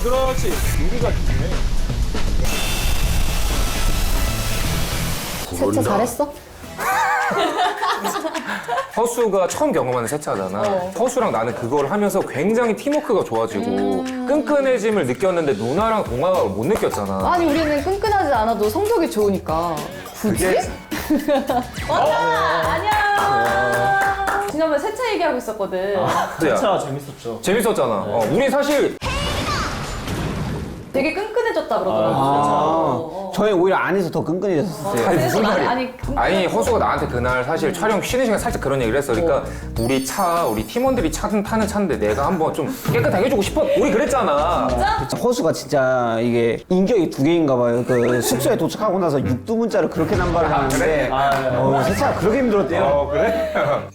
그렇지. 여기가 중요해. 세차 잘했어? 허수가 처음 경험하는 세차잖아. 허수랑 나는 그걸 하면서 굉장히 팀워크가 좋아지고 끈끈해짐을 느꼈는데 누나랑 동아가 못 느꼈잖아. 아니 우리는 끈끈하지 않아도 성적이 좋으니까 굳이? 원아 안녕. 지난번에 세차 얘기하고 있었거든. 세차 재밌었죠. 재밌었잖아. 우리 사실 되게 끈끈해졌다 그러더라고. 저희 오히려 안에서 더 끈끈해졌었어요. 아니, 무슨 말이야. 아니 허수가 나한테 그날 사실 촬영 쉬는 시간 살짝 그런 얘기를 했어. 그러니까 우리 팀원들이 타는 차인데 내가 한번 좀 깨끗하게 해주고 싶어. 우리 그랬잖아. 진짜 허수가 진짜 이게 인격이 두 개인가 봐요. 그 숙소에 도착하고 나서 육두문자를 그렇게 남발을 하는데 세차가 그렇게 힘들었대요. 그래?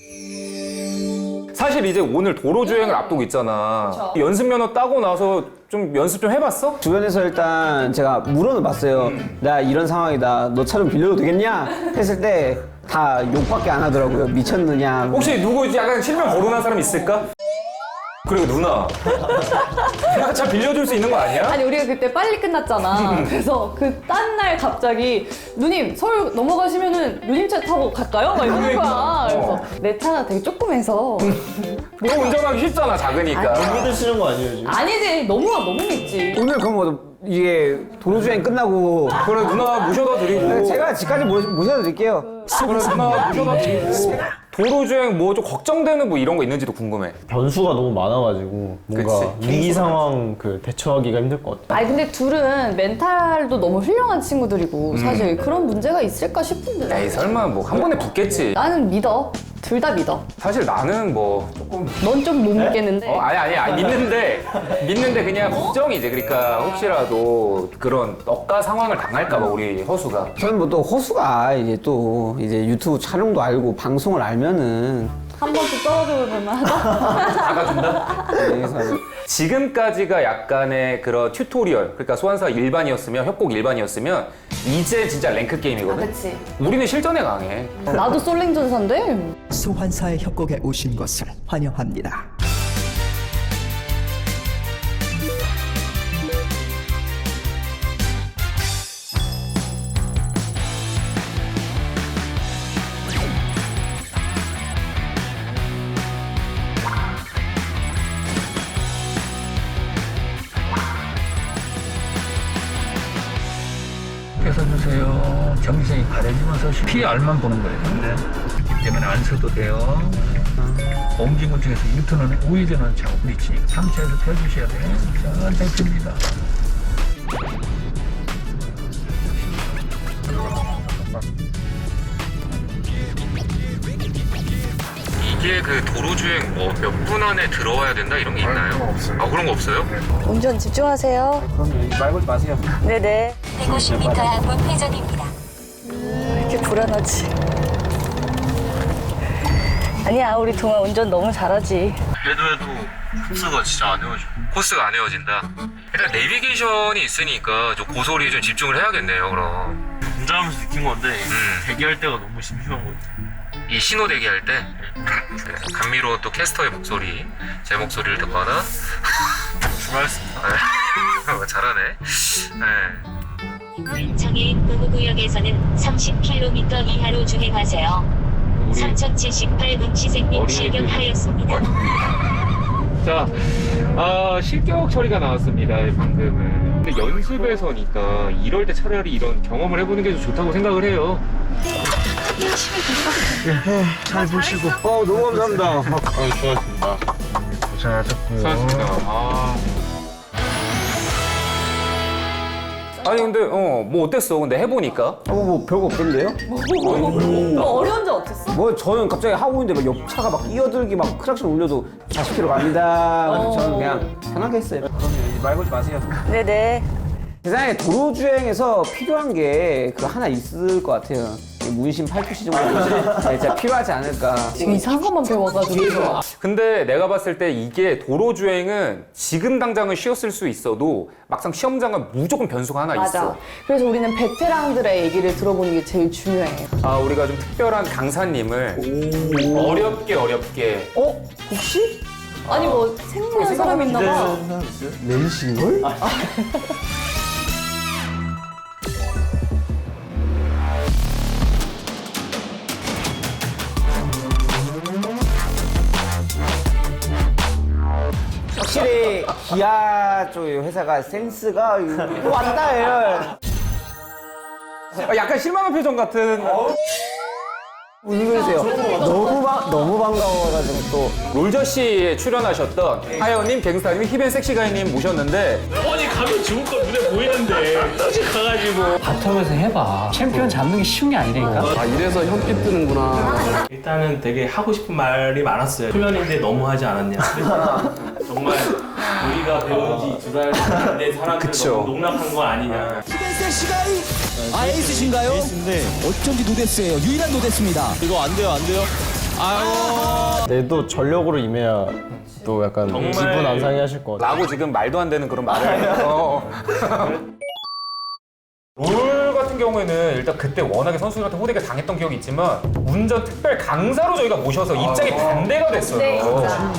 사실 이제 오늘 도로 주행을 앞두고 있잖아. 연습 면허 따고 나서 좀 연습 좀 해봤어? 주변에서 일단 제가 물어는 봤어요. 나 이런 상황이다. 너 차 좀 빌려도 되겠냐? 했을 때 다 욕밖에 안 하더라고요. 미쳤느냐. 혹시 누구 약간 실명 거론한 사람 있을까? 그리고 누나, 내가 차 빌려줄 수 있는 거 아니야? 아니 우리가 그때 빨리 끝났잖아. 그래서 그 딴 날 갑자기 누님 서울 넘어가시면은 누님 차 타고 갈까요? 막 이러는 거야. 그래서 내 차가 되게 조그매서 너 운전하기 쉽잖아, 작으니까. 못 믿으시는 거 아니에요, 지금? 아니지 너무 믿지. 오늘 그럼 뭐 이게 도로주행 끝나고 그래, 누나 모셔다 드리고. 제가 집까지 모셔다 드릴게요. 그래, 누나 모셔다 드리고. 도로 주행 뭐 좀 걱정되는 뭐 이런 거 있는지도 궁금해. 변수가 너무 많아가지고 뭔가 그치. 위기 상황 대처하기가 힘들 것 같아. 아니 근데 둘은 멘탈도 너무 훌륭한 친구들이고 사실 그런 문제가 있을까 싶은데 에이, 설마 뭐 한 번에 붙겠지. 나는 믿어. 둘 다 믿어. 사실 나는 뭐 조금 넌 좀 못 믿겠는데. 아니 믿는데 그냥 걱정이지. 그러니까 혹시라도 그런 억가 상황을 당할까 봐 우리 허수가. 저는 뭐 또 허수가 이제 유튜브 촬영도 알고 방송을 알면은 한 번씩 떨어져볼 만하다. 나가준다. 그래서 지금까지가 약간의 그런 튜토리얼, 그러니까 소환사 일반이었으면 협곡 일반이었으면 이제 진짜 랭크 게임이거든. 그치. 우리는 실전에 강해. 나도 솔랭전사인데. 소환사의 협곡에 오신 것을 환영합니다. 펴서주세요. 정신이 가려지면서 PR만 보는 거예요. 그렇기 때문에 안 써도 돼요. 옹진군 중에서 유턴은 우회전은 작업 브릿지 상체에서 펴주셔야 돼요. 천천히 핍니다. 이게 그 도로 주행 뭐 몇 분 안에 들어와야 된다 이런 게 있나요? 없어요. 아, 그런 거 없어요? 운전 집중하세요. 그럼 말 걸지 마세요. 네네. 150m 항문 회전입니다. 왜 이렇게 불안하지? 아니야, 우리 동아 운전 너무 잘하지. 해도 코스가 진짜 안 헤어져. 코스가 안 헤어진다. 일단 내비게이션이 있으니까 좀 고소리 좀 집중을 해야겠네요. 그럼 운전하면서 느낀 건데 대기할 때가 너무 심심한 것 같아요. 이 신호 대기할 때 감미로운 또 캐스터의 목소리, 제 목소리를 듣거나 출발했습니다. 잘하네. 장애인 보호구역에서는 30km 이하로 주행하세요. 3078분 시생님 실격하였습니다. 자, 실격 처리가 나왔습니다. 방금은. 근데 연습에서니까 이럴 때 차라리 이런 경험을 해보는 게 좀 좋다고 생각을 해요. 잘 보시고. 너무 감사합니다. 수고하셨습니다. 고생하셨고요. 수고하셨습니다. 아니 근데 뭐 어땠어? 근데 해보니까 뭐 별거 없던데요? 뭐 어려운 점 없었어? 뭐 저는 갑자기 하고 있는데 막 옆차가 막 끼어들기 막 크락션 울려도 40km 갑니다. 그래서 저는 그냥 편하게 했어요. 그럼 말 걸지 마세요. 네네. 세상에 도로주행에서 필요한 게 그 하나 있을 것 같아요. 문신 8표시 정도 진짜 필요하지 않을까. 지금 이상한 것만 배워가지고. 근데 내가 봤을 때 이게 도로 주행은 지금 당장은 쉬었을 수 있어도 막상 시험장은 무조건 변수가 하나 맞아. 있어. 그래서 우리는 베테랑들의 얘기를 들어보는 게 제일 중요해. 우리가 좀 특별한 강사님을 어렵게 혹시? 아니 뭐 생각나는 사람 있나 봐. 렌싱을? 확실히 기아 쪽 회사가 센스가 이거 왔다 얘. 약간 실망한 표정 같은. 웃으세요. 너무 반가워가지고 또. 롤저씨에 출연하셨던 하여님, 갱스타님, 힙앤 섹시가이님 모셨는데 아니 가면 죽을 거 눈에 보이는데 굳이 가가지고 바텀에서 해봐. 챔피언 잡는 게 쉬운 게 아니라니까. 아 이래서 현피 뜨는구나. 일단은 되게 하고 싶은 말이 많았어요. 훈련인데 너무 하지 않았냐. 정말 우리가 배운 지 2달 안 된 사람들 너무 농락한 거 아니냐. 히덴세 시가이 에이스신가요? 에이스인데 어쩐지 노데스예요. 유일한 노데스입니다. 이거 안 돼요, 안 돼요? 아유. 내도 전력으로 임해야 또 약간 정말- 기분 안 상해 하실 것 같아요. 라고 지금 말도 안 되는 그런 말을 롤 같은 경우에는 일단 그때 워낙에 선수들한테 호되게 당했던 기억이 있지만 운전 특별 강사로 저희가 모셔서 입장이 반대가 됐어요. 네, 진짜.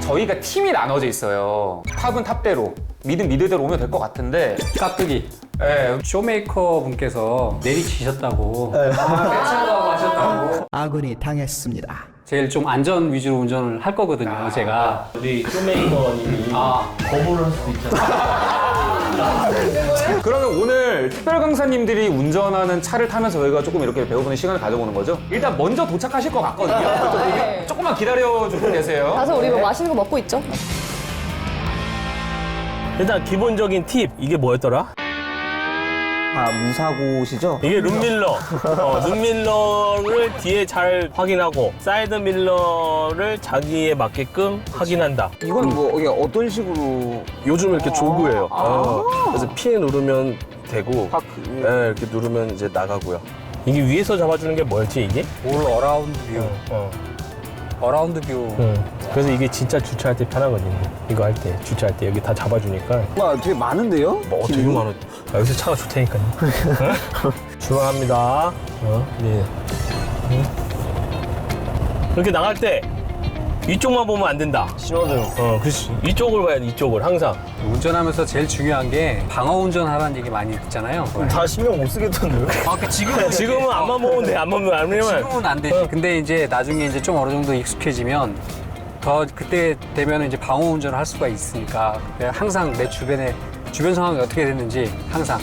저희가 팀이 나눠져 있어요. 탑은 탑대로, 미드는 미드대로 오면 될 것 같은데 깍두기. 예, 쇼메이커 분께서 내리치셨다고. 내차라고 하셨다고. 아군이 당했습니다. 제일 좀 안전 위주로 운전을 할 거거든요, 제가. 우리 쇼메이커님이 거부를 할 수도 있잖아요. 그러면 오늘 특별 강사님들이 운전하는 차를 타면서 저희가 조금 이렇게 배워보는 시간을 가져보는 거죠? 일단 먼저 도착하실 것 같거든요. 네. 조금만 기다려주고 계세요. 가서 우리 뭐 맛있는 거 먹고 있죠? 일단 기본적인 팁 이게 뭐였더라? 아 무사고시죠? 이게 룸밀러. 룸밀러를 뒤에 잘 확인하고 사이드 밀러를 자기에 맞게끔 확인한다. 이건 뭐 이게 어떤 식으로? 요즘 이렇게 조그예요. 그래서 P 누르면 되고, 네, 이렇게 누르면 이제 나가고요. 이게 위에서 잡아주는 게 뭐였지 이게? 올 어라운드 뷰. 어라운드 뷰. 그래서 이게 진짜 주차할 때 편하거든요. 이거 할 때, 주차할 때 여기 다 잡아주니까. 와 되게 많은데요? 뭐 되게 많아. 여기서 차가 좋다니까요. 출발합니다. 네. 이렇게 나갈 때 이쪽만 보면 안 된다. 신호등. 그렇지. 이쪽을 봐야 돼, 이쪽을 항상. 운전하면서 제일 중요한 게 방어 운전하라는 얘기 많이 듣잖아요. 다 신경 못 쓰겠던데요? 지금은 앞만 보면 돼, 앞만 보면 안 되면. 지금은 안 되지. 근데 이제 나중에 이제 좀 어느 정도 익숙해지면 더 그때 되면 이제 방어 운전을 할 수가 있으니까 항상 내 주변 상황이 어떻게 됐는지 항상.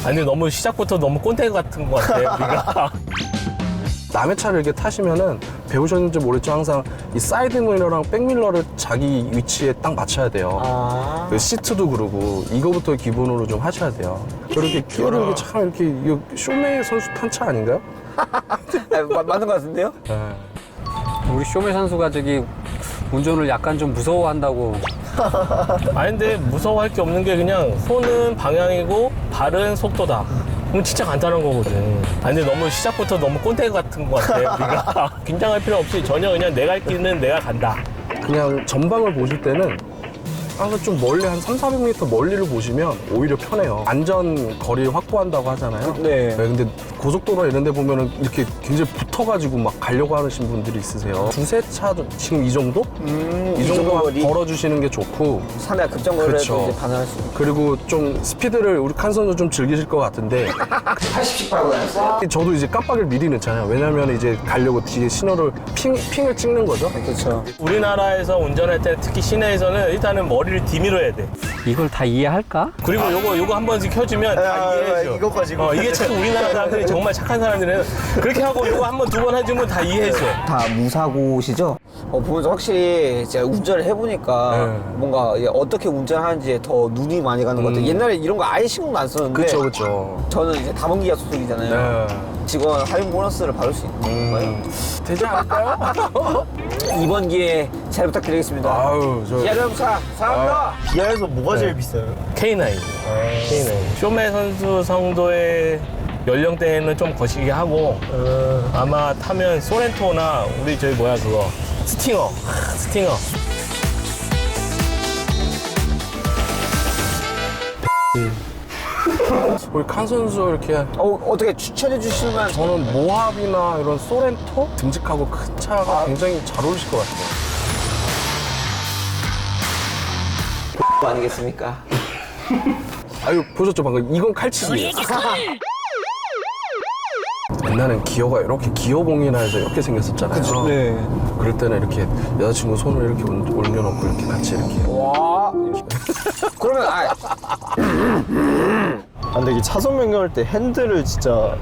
아니 너무 시작부터 너무 꼰대 같은 것 같아요, 우리가. 남의 차를 이렇게 타시면은 배우셨는지 모르겠지만 항상 이 사이드 밀러랑 백 밀러를 자기 위치에 딱 맞춰야 돼요. 그 시트도 그러고 이거부터 기본으로 좀 하셔야 돼요. 그렇게 끼어를 이렇게 참 이렇게 이거 쇼메 선수 탄 차 아닌가요? 맞는 것 같은데요? 우리 쇼메 선수가 저기 운전을 약간 좀 무서워한다고. 아니 근데 무서워할 게 없는 게 그냥 손은 방향이고 발은 속도다. 그럼 진짜 간단한 거거든. 아니 근데 너무 시작부터 너무 꼰대 같은 것 같아요, 우리가. 긴장할 필요 없이 전혀 그냥 내가 할 길은 내가 간다. 그냥 전방을 보실 때는 항상 좀 멀리 한 300~400m 멀리를 보시면 오히려 편해요. 안전 거리를 확보한다고 하잖아요. 네. 근데 고속도로 이런 데 보면은 이렇게 굉장히 붙어가지고 막 가려고 하시는 분들이 있으세요. 두세 차 지금 이 정도? 이 정도 거리. 걸어주시는 게 좋고. 산에 급정거리를 그렇죠. 이제 반응할 수 있고. 그리고 좀 스피드를 우리 칸 선수 좀 즐기실 것 같은데 80씩 바라고 다녔어요? 저도 이제 깜빡이를 미리 넣잖아요. 왜냐면 이제 가려고 뒤에 신호를 핑을 찍는 거죠. 그렇죠. 우리나라에서 운전할 때 특히 시내에서는 일단은 머리를 뒤밀어야 돼. 이걸 다 이해할까? 그리고 요거 한 번씩 켜주면 다 이해해줘. 이거까지. 이게 참 우리나라 사람들이 정말 착한 사람들은 그렇게 하고 요거 한 번, 두 번 해주면 다 이해해줘. 다 무사고시죠? 보면서 확실히 제가 운전을 해보니까 뭔가 어떻게 운전하는지에 더 눈이 많이 가는 것 같아요. 옛날에 이런 거 아예 신경도 안 썼는데 그렇죠. 저는 이제 다문기가 소속이잖아요. 직원 할인 보너스를 받을 수 있는 거예요. 되지 않을까요? 이번 기회에 잘 부탁드리겠습니다. 아유, 기아 자동차 사랑합니다. 기아에서 뭐가 제일 비싸요? K9. K9. 쇼메 선수 성도의 연령대에는 좀 거시기 하고 아마 타면 소렌토나 우리 저기 뭐야 그거 스팅어. 우리 칸 선수 이렇게 어떻게 추천해 주시면 저는 모합이나 이런 소렌토 듬직하고 큰 차가 굉장히 잘 어울리실 것 같아요. 아니겠습니까? 아유 보셨죠 방금 이건 칼치기예요. 옛날엔 기어가 이렇게 기어봉이나 해서 이렇게 생겼었잖아요. 네. 그럴 때는 이렇게 여자친구 손을 이렇게 올려놓고 이렇게 같이 이렇게. 와. 그러면 근데 이게 차선 변경할 때 핸들을 진짜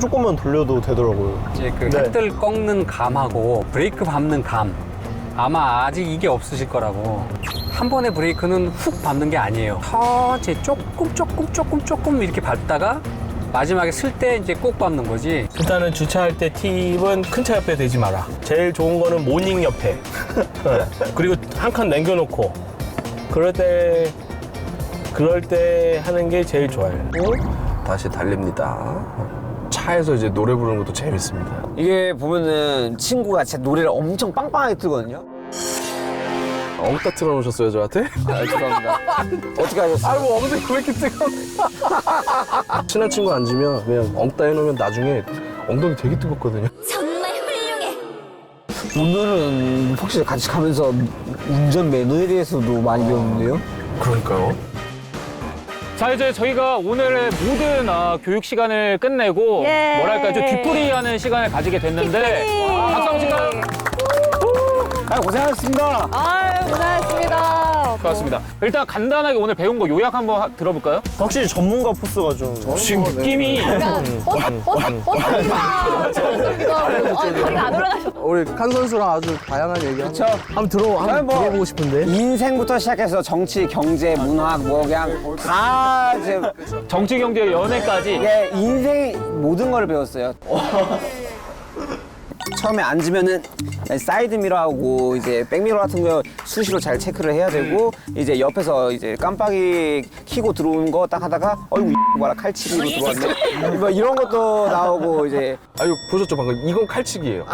조금만 돌려도 되더라고요. 이제 그 네. 핸들 꺾는 감하고 브레이크 밟는 감 아마 아직 이게 없으실 거라고. 한 번에 브레이크는 훅 밟는 게 아니에요. 천천히 조금 이렇게 밟다가 마지막에 쓸 때 이제 꼭 밟는 거지. 일단은 주차할 때 팁은 큰 차 옆에 대지 마라. 제일 좋은 거는 모닝 옆에. 그리고 한 칸 남겨놓고 그럴 때 하는 게 제일 좋아요. 다시 달립니다. 차에서 이제 노래 부르는 것도 재밌습니다. 이게 보면은 친구가 진짜 노래를 엄청 빵빵하게 틀거든요. 엉따 틀어놓으셨어요 저한테? 아, 죄송합니다. 어떻게 하셨어요? 아이고 엉덩이 왜 이렇게 뜨거워? 친한 친구 앉으면 그냥 엉따 해놓으면 나중에 엉덩이 되게 뜨겁거든요. 정말 훌륭해. 오늘은 확실히 같이 가면서 운전 매너에 대해서도 많이 배웠는데요. 그러니까요. 자, 이제 저희가 오늘의 모든 교육 시간을 끝내고 예. 뭐랄까 좀 뒤풀이하는 시간을 가지게 됐는데 박수 한번 칠까요? 고생하셨습니다. 아유, 고생하셨습니다. 좋았습니다. 일단 간단하게 오늘 배운 거 요약 한번 들어볼까요? 확실히 전문가 포스가 좀 지금 느낌이 약간 버스입니다. 다리가 안 올라가셨. 우리 칸 선수랑 아주 다양한 얘기 그쵸? 한번 들어보고 싶은데. 인생부터 시작해서 정치, 경제, 문학 뭐 그냥 다 이제 정치, 경제, 연애까지 이게 인생 모든 거를 배웠어요. 처음에 앉으면은 사이드 미러하고 이제 백미러 같은 거 수시로 잘 체크를 해야 되고 이제 옆에서 이제 깜빡이 켜고 들어오는 거 딱 하다가 어이구 봐라 칼치기로 들어왔네. 뭐 이런 것도 나오고 이제 아유 보셨죠 방금 이건 칼치기예요.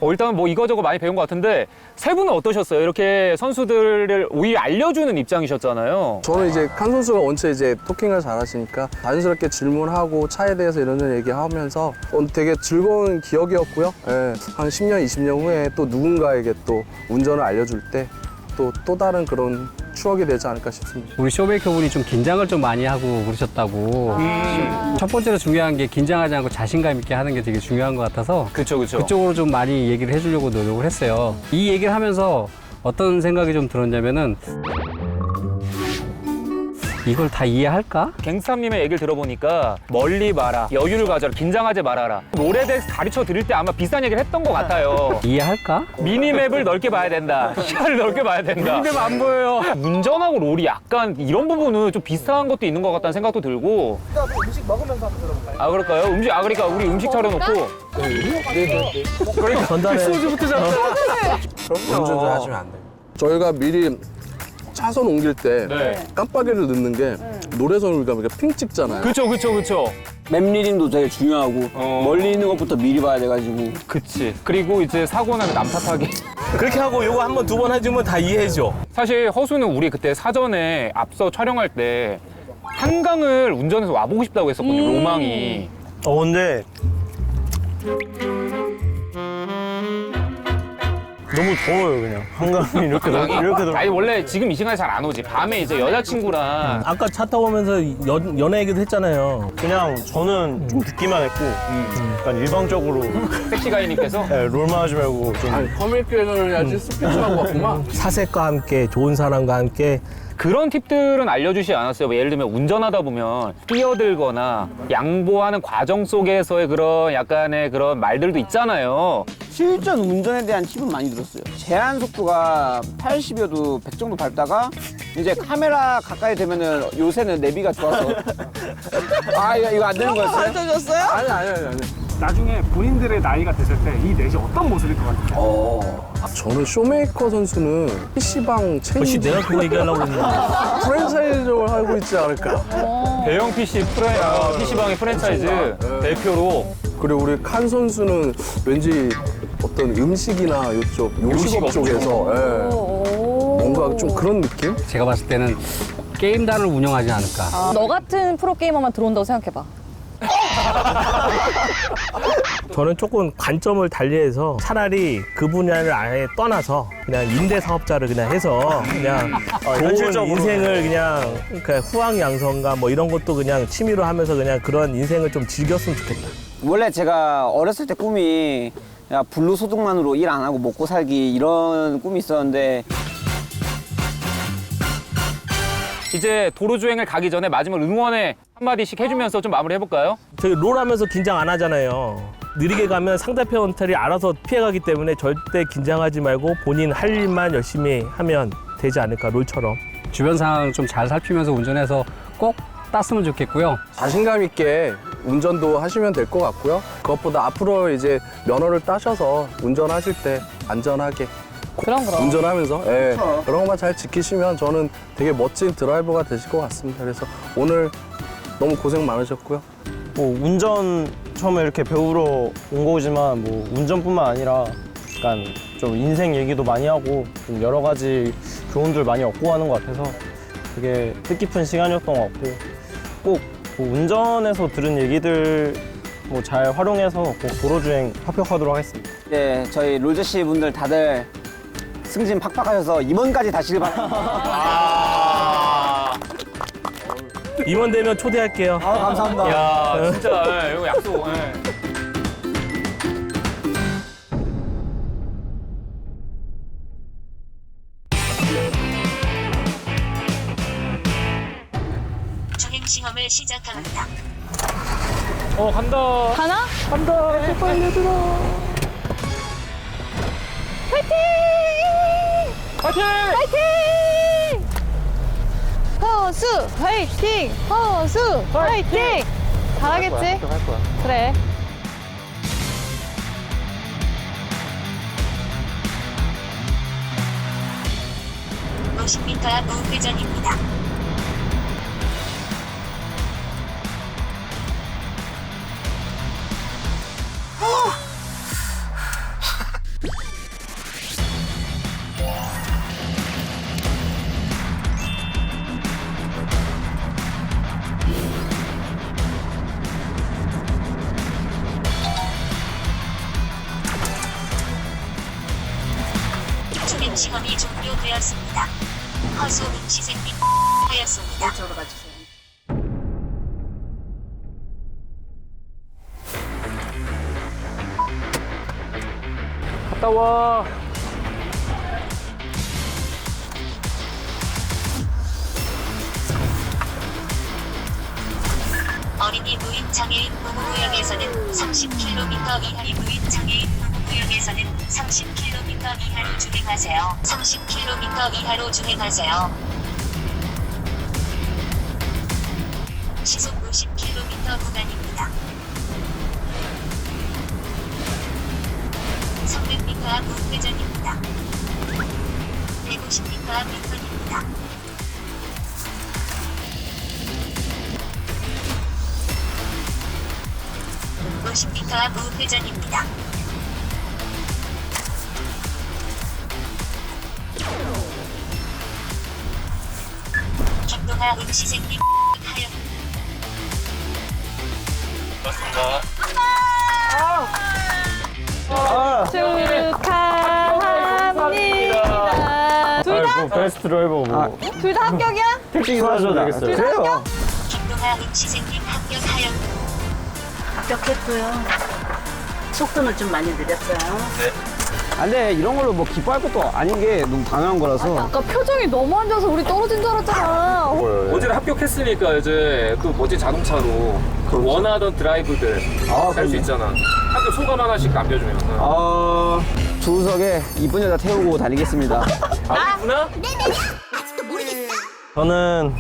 일단은 뭐 이거저거 많이 배운 것 같은데 세 분은 어떠셨어요? 이렇게 선수들을 오히려 알려주는 입장이셨잖아요. 저는 이제 칸 선수가 원체 이제 토킹을 잘하시니까 자연스럽게 질문하고 차에 대해서 이런 얘기하면서 되게 즐거운 기억이었고요. 예, 한 10년, 20년 후에 또 누군가에게 또 운전을 알려줄 때 또 다른 그런 추억이 되지 않을까 싶습니다. 우리 쇼메이커 분이 좀 긴장을 좀 많이 하고 그러셨다고. 첫 번째로 중요한 게 긴장하지 않고 자신감 있게 하는 게 되게 중요한 것 같아서 그쵸. 그쪽으로 좀 많이 얘기를 해주려고 노력을 했어요. 이 얘기를 하면서 어떤 생각이 좀 들었냐면은 이걸 다 이해할까? 갱스tam님의 얘기를 들어보니까 멀리 봐라, 여유를 가져라, 긴장하지 말아라. 롤에 대해서 가르쳐 드릴 때 아마 비슷한 얘기를 했던 것 같아요. 이해할까? 미니맵을 넓게 봐야 된다. 시야를 넓게 봐야 된다. 미니맵 안 보여요. 운전하고 롤이 약간 이런 부분은 좀 비슷한 것도 있는 것 같다는 생각도 들고. 음식 먹으면서 한번 들어볼까요? 그럴까요? 그러니까 우리 음식 차려놓고. 그러니까 전달해. 소주부터 잡자. 운전 하시면 안 돼요. 저희가 미리 차선 옮길 때 네. 깜빡이를 넣는 게 노래선을 가면 핑 찍잖아요. 그쵸. 맵 리딩도 되게 중요하고 멀리 있는 것부터 미리 봐야 돼가지고 그치. 그리고 이제 사고 나면 남 탓하기. 그렇게 하고 요거 한 번, 두 번 해주면 다 이해해줘. 사실 허수는 우리 그때 사전에 앞서 촬영할 때 한강을 운전해서 와보고 싶다고 했었거든요. 로망이. 근데 너무 더워요 그냥 한강이 이렇게 들어. 아니 원래 지금 이 시간에 잘 안 오지. 밤에 이제 여자친구랑 아까 차 타고 오면서 연애 얘기도 했잖아요. 그냥 저는 좀 듣기만 했고 약간 일방적으로 섹시가이님께서 네, 롤만 하지 말고 좀 커뮤니케이션을 해야지 스피치하고 왔구만. 사색과 함께 좋은 사람과 함께 그런 팁들은 알려주시지 않았어요. 뭐 예를 들면 운전하다 보면 뛰어들거나 양보하는 과정 속에서의 그런 약간의 그런 말들도 있잖아요. 실전 운전에 대한 팁은 많이 들었어요. 제한 속도가 80이어도 100 정도 밟다가 이제 카메라 가까이 되면은 요새는 내비가 좋아서 이거 안 되는 거였어요? 알려줬어요? 아니. 나중에 본인들의 나이가 됐을 때 이 넷이 어떤 모습일 것 같아요? 저는 쇼메이커 선수는 PC방 체인지 내가 그거 얘기하려고 했는데. 프랜차이즈를 하고 있지 않을까. 대형 PC방의 프랜차이즈 대표로. 그리고 우리 칸 선수는 왠지 어떤 음식이나 이쪽 요식업 쪽에서 뭔가 좀 그런 느낌? 제가 봤을 때는 게임단을 운영하지 않을까. 너 같은 프로게이머만 들어온다고 생각해봐. 저는 조금 관점을 달리해서 차라리 그 분야를 아예 떠나서 그냥 임대 사업자를 그냥 해서 그냥 좋은 현실적으로. 인생을 그냥 후황양성과 뭐 이런 것도 그냥 취미로 하면서 그냥 그런 인생을 좀 즐겼으면 좋겠다. 원래 제가 어렸을 때 꿈이 그냥 불로소득만으로 일 안 하고 먹고 살기 이런 꿈이 있었는데 이제 도로 주행을 가기 전에 마지막 응원의 한마디씩 해주면서 좀 마무리 해볼까요? 저희 롤하면서 긴장 안 하잖아요. 느리게 가면 상대편들이 알아서 피해가기 때문에 절대 긴장하지 말고 본인 할 일만 열심히 하면 되지 않을까, 롤처럼. 주변 상황 좀 잘 살피면서 운전해서 꼭 땄으면 좋겠고요. 자신감 있게 운전도 하시면 될 것 같고요. 그것보다 앞으로 이제 면허를 따셔서 운전하실 때 안전하게 그럼. 운전하면서 그런 것만 잘 지키시면 저는 되게 멋진 드라이버가 되실 것 같습니다. 그래서 오늘 너무 고생 많으셨고요. 뭐 운전 처음에 이렇게 배우러 온 거지만 뭐 운전뿐만 아니라 약간 좀 인생 얘기도 많이 하고 좀 여러 가지 교훈들 많이 얻고 가는 것 같아서 되게 뜻깊은 시간이었던 것 같고 꼭뭐 운전에서 들은 얘기들 뭐 잘 활용해서 꼭 도로주행 합격하도록 하겠습니다. 네, 저희 롤저씨 분들 다들 승진 팍팍하셔서 임원까지 다시길 바랍니다. 임원 되면 초대할게요. 감사합니다. 야, 진짜 이거 약속. 주행 시험을 시작합니다. 간다. 가나? 간다. 빨리 얘들아. 화이팅! 화이팅! 화이팅! 허수 화이팅! 허수 화이팅! 잘하겠지? 할 거야. 그래. 로 50m 앞 우회전입니다. 주행 시험이 종료되었습니다. 허수 응시생님 하였습니다. 이쪽으로 가주세요. 갔다 와. 어린이 무인장애인 보호구역에서는 30km 이하의 무인장애인 보호구역에서는 30km 이하로 주행하세요. 30km 이하로 주행하세요. 시속 50km 구간입니다. 300m 앞 우회전입니다. 150m 앞 유턴입니다. (50m) 앞 우회전입니다. 김동아 응시생님 하여 축하합니다. 둘 다? 베스트 드라이버 뭐. 둘 다 합격이야? 택시 기사하셔도 되겠어요. 둘 다 합격? 김동아 응시생님 합격하여 합격했고요. 속도는 좀 많이 느렸어요. 안 돼, 이런 걸로 뭐 기뻐할 것도 아닌 게 너무 당연한 거라서. 아까 표정이 너무 안 좋아서 우리 떨어진 줄 알았잖아. 어제는 합격했으니까 이제 또 멋진 자동차로 그 원하던 드라이브들 할 수 있잖아. 합격 소감 하나씩 남겨주면서. 조우석에 이쁜 여자 태우고 다니겠습니다. 누나? 저는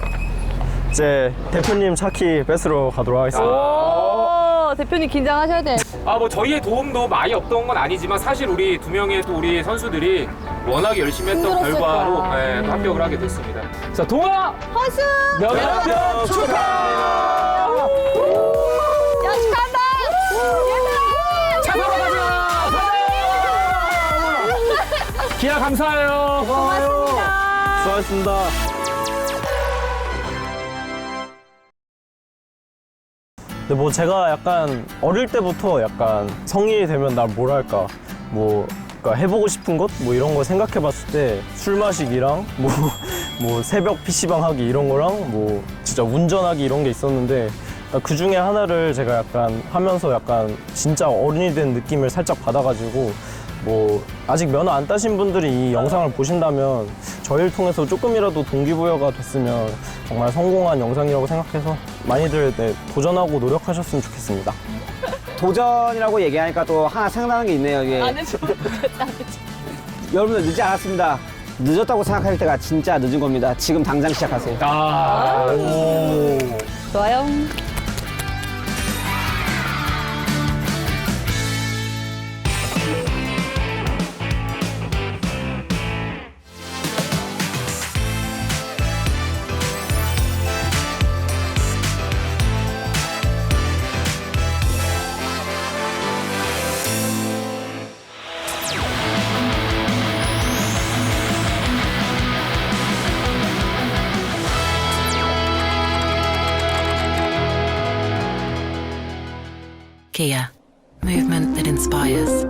이제 대표님 차키 뺏으러 가도록 하겠습니다. 오, 대표님 긴장하셔야 돼. 뭐 저희의 도움도 많이 없던 건 아니지만 사실 우리 두 명의 또 우리 선수들이 워낙에 열심히 했던 힘들었을 결과로 거야. 네, 또 합격을 하게 됐습니다. 자, 동아! 허수! 명예합격 축하! 야, 축하한다! 얘들아! 차사로 가자! 기아 감사해요. 고맙습니다. 수고하셨습니다. 근데 뭐 제가 약간 어릴 때부터 약간 성인이 되면 나 뭘 할까 뭐 그러니까 해보고 싶은 것 뭐 이런 거 생각해봤을 때 술 마시기랑 뭐 새벽 PC방 하기 이런 거랑 뭐 진짜 운전하기 이런 게 있었는데 그 중에 하나를 제가 약간 하면서 약간 진짜 어른이 된 느낌을 살짝 받아가지고 뭐 아직 면허 안 따신 분들이 이 영상을 보신다면 저희를 통해서 조금이라도 동기부여가 됐으면 정말 성공한 영상이라고 생각해서 많이들 도전하고 노력하셨으면 좋겠습니다. 도전이라고 얘기하니까 또 하나 생각나는 게 있네요. 이게. 여러분들 늦지 않았습니다. 늦었다고 생각할 때가 진짜 늦은 겁니다. 지금 당장 시작하세요. 좋아요. Kia, movement that inspires.